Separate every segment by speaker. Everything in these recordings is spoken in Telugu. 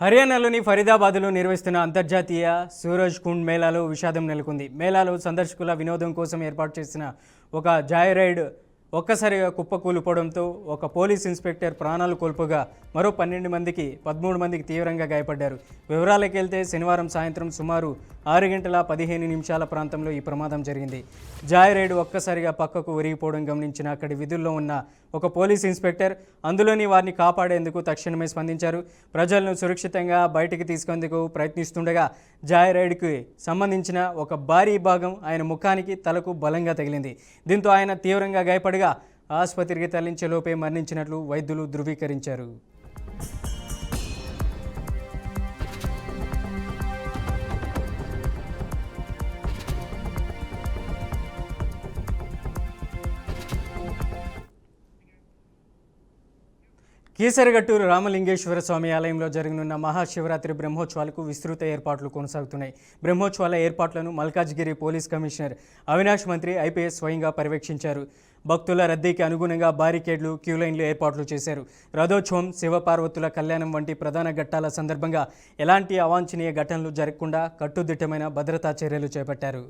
Speaker 1: హర్యానాలోని ఫరీదాబాద్లో నిర్వహిస్తున్న అంతర్జాతీయ సూరజ్ కుండ్ మేళాలో విషాదం నెలకొంది. మేళాలో సందర్శకుల వినోదం కోసం ఏర్పాటు చేసిన ఒక జాయ్ రైడ్ ఒక్కసారిగా కుప్పకూలిపోవడంతో ఒక పోలీస్ ఇన్స్పెక్టర్ ప్రాణాలు కోల్పోగా మరో 13 మందికి తీవ్రంగా గాయపడ్డారు. వివరాలకు వెళ్తే శనివారం సాయంత్రం సుమారు 6:15 ప్రాంతంలో ఈ ప్రమాదం జరిగింది. జాయ్ రైడ్ ఒక్కసారిగా పక్కకు ఒరిగిపోవడం గమనించిన అక్కడి విధుల్లో ఉన్న ఒక పోలీస్ ఇన్స్పెక్టర్ అందులోని వారిని కాపాడేందుకు తక్షణమే స్పందించారు. ప్రజలను సురక్షితంగా బయటికి తీసుకెందుకు ప్రయత్నిస్తుండగా జాయ్ రైడ్కి సంబంధించిన ఒక భారీ భాగం ఆయన ముఖానికి తలకు బలంగా తగిలింది. దీంతో ఆయన తీవ్రంగా గాయపడగా ఆసుపత్రికి తరలించేలోపే మరణించినట్లు వైద్యులు ధృవీకరించారు. కీసరగట్టూరు రామలింగేశ్వర స్వామి ఆలయంలో జరగనున్న మహాశివరాత్రి బ్రహ్మోత్సవాలకు విస్తృత ఏర్పాట్లు కొనసాగుతున్నాయి. బ్రహ్మోత్సవాల ఏర్పాట్లను మల్కాజ్గిరి పోలీస్ కమిషనర్ అవినాష్ మంత్రి ఐపీఎస్ స్వయంగా పర్యవేక్షించారు. భక్తుల రద్దీకి అనుగుణంగా బారికేడ్లు, క్యూలైన్లు ఏర్పాట్లు చేశారు. రథోత్సవం, శివపార్వతుల కళ్యాణం వంటి ప్రధాన ఘట్టాల సందర్భంగా ఎలాంటి అవాంఛనీయ ఘటనలు జరగకుండా కట్టుదిట్టమైన భద్రతా చర్యలు చేపట్టారు.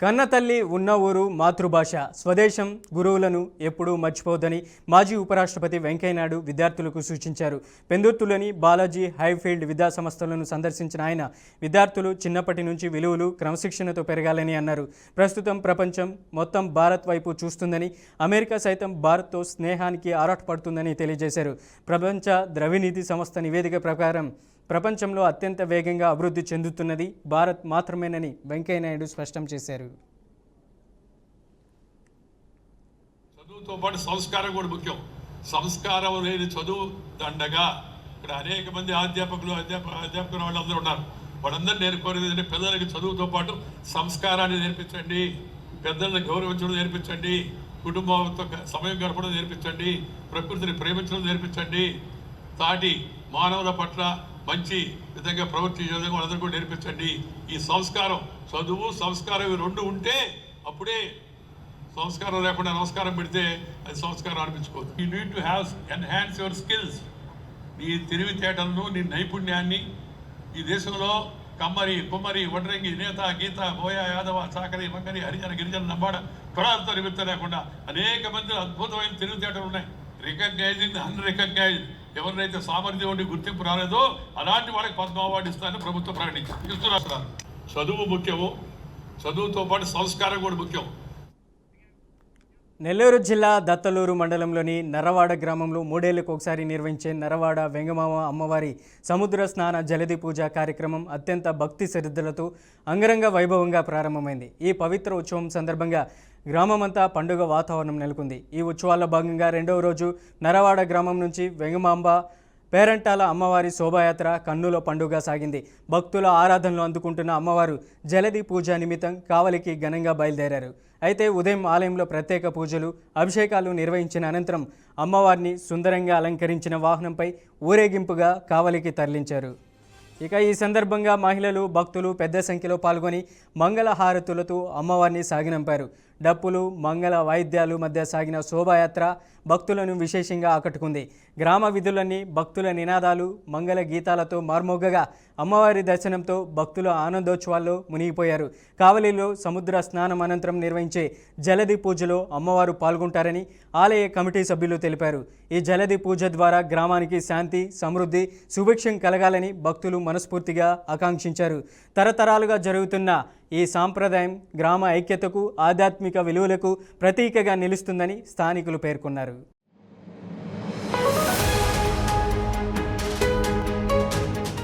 Speaker 1: కన్న తల్లి ఉన్న ఊరు మాతృభాష, స్వదేశం, గురువులను ఎప్పుడూ మర్చిపోవద్దని మాజీ ఉపరాష్ట్రపతి వెంకయ్యనాయుడు విద్యార్థులకు సూచించారు. పెందుర్తిలోని బాలాజీ హైఫీల్డ్ విద్యా సంస్థలను సందర్శించిన ఆయన విద్యార్థులు చిన్నప్పటి నుంచి విలువలు, క్రమశిక్షణతో పెరగాలని అన్నారు. ప్రస్తుతం ప్రపంచం మొత్తం భారత్ వైపు చూస్తుందని, అమెరికా సైతం భారత్తో స్నేహానికి ఆరాటపడుతుందని తెలియజేశారు. ప్రపంచ ద్రవ్యనిధి సంస్థ నివేదిక ప్రకారం ప్రపంచంలో అత్యంత వేగంగా అభివృద్ధి చెందుతున్నది భారత్ మాత్రమేనని వెంకయ్యనాయుడు స్పష్టం చేశారు.
Speaker 2: చదువుతో పాటు సంస్కారం కూడా ముఖ్యం. సంస్కారం లేని చదువు దండగా. ఇక్కడ అనేక మంది అధ్యాపకులు వాళ్ళందరూ ఉన్నారు. వాళ్ళందరూ నేను కోరేది ఏంటంటే పిల్లలకి చదువుతో పాటు సంస్కారాన్ని నేర్పించండి, పెద్దలను గౌరవించడం నేర్పించండి, కుటుంబంతో సమయం గడపడం నేర్పించండి, ప్రకృతిని ప్రేమించడం నేర్పించండి, తాటి మానవుల పట్ల మంచి విధంగా ప్రవర్తించే విధంగా వాళ్ళందరూ కూడా నేర్పించండి. ఈ సంస్కారం, చదువు సంస్కారం ఇవి రెండు ఉంటే అప్పుడే సంస్కారం లేకుండా నమస్కారం పెడితే అది సంస్కారం అనిపించుకోదు. You need to have enhance your skills. నీ తెలివితేటలను, నీ నైపుణ్యాన్ని ఈ దేశంలో కమ్మరి, కుమ్మరి, వడ్రంగి, నేత, గీత, బోయ, యాదవ, చాకరి, మంగరి, హరిజన, గిరిజన, నంబాడ కులాలతో నిమిత్తం లేకుండా అనేక మంది అద్భుతమైన తెలివితేటలు ఉన్నాయి. రికగ్నైజింగ్ అన్రికగ్నైజ్డ్, ఎవరినైతే సామర్థ్యం ఉండి గుర్తింపు రాలేదో అలాంటి వాళ్ళకి పద్మ అవార్డు ఇస్తానని ప్రభుత్వం ప్రకటించారు. చదువు ముఖ్యము, చదువుతో పాటు సంస్కారం కూడా ముఖ్యం.
Speaker 1: నెల్లూరు జిల్లా దత్తలూరు మండలంలోని నరవాడ గ్రామంలో 3 ఏళ్లకు ఒకసారి నిర్వహించే నరవాడ వెంగమామ అమ్మవారి సముద్ర స్నాన జలది పూజ కార్యక్రమం అత్యంత భక్తి శ్రద్ధలతో అంగరంగ వైభవంగా ప్రారంభమైంది. ఈ పవిత్ర ఉత్సవం సందర్భంగా గ్రామమంతా పండుగ వాతావరణం నెలకొంది. ఈ ఉత్సవాల్లో భాగంగా 2వ రోజు నరవాడ గ్రామం నుంచి వెంగమాంబ పేరంటాల అమ్మవారి శోభాయాత్ర కన్నుల పండుగ సాగింది. భక్తుల ఆరాధనలు అందుకుంటున్న అమ్మవారు జలది పూజ నిమిత్తం కావలికి ఘనంగా బయలుదేరారు. అయితే ఉదయం ఆలయంలో ప్రత్యేక పూజలు, అభిషేకాలు నిర్వహించిన అనంతరం అమ్మవారిని సుందరంగా అలంకరించిన వాహనంపై ఊరేగింపుగా కావలికి తరలించారు. ఇక ఈ సందర్భంగా మహిళలు, భక్తులు పెద్ద సంఖ్యలో పాల్గొని మంగళ హారతులతో అమ్మవారిని సాగినంపారు. డప్పులు, మంగళ వాయిద్యాలు మధ్య సాగిన శోభాయాత్ర భక్తులను విశేషంగా ఆకట్టుకుంది. గ్రామ విధులన్నీ భక్తుల నినాదాలు, మంగళ గీతాలతో మార్మోగగా అమ్మవారి దర్శనంతో భక్తుల ఆనందోత్సవాల్లో మునిగిపోయారు. కావలిలో సముద్ర స్నానం అనంతరం నిర్వహించే జలది పూజలో అమ్మవారు పాల్గొంటారని ఆలయ కమిటీ సభ్యులు తెలిపారు. ఈ జలది పూజ ద్వారా గ్రామానికి శాంతి, సమృద్ధి, సుభిక్షం కలగాలని భక్తులు మనస్ఫూర్తిగా ఆకాంక్షించారు. తరతరాలుగా జరుగుతున్న ఈ సాంప్రదాయం గ్రామ ఐక్యతకు, ఆధ్యాత్మిక విలువలకు ప్రతీకగా నిలుస్తుందని స్థానికులు పేర్కొన్నారు.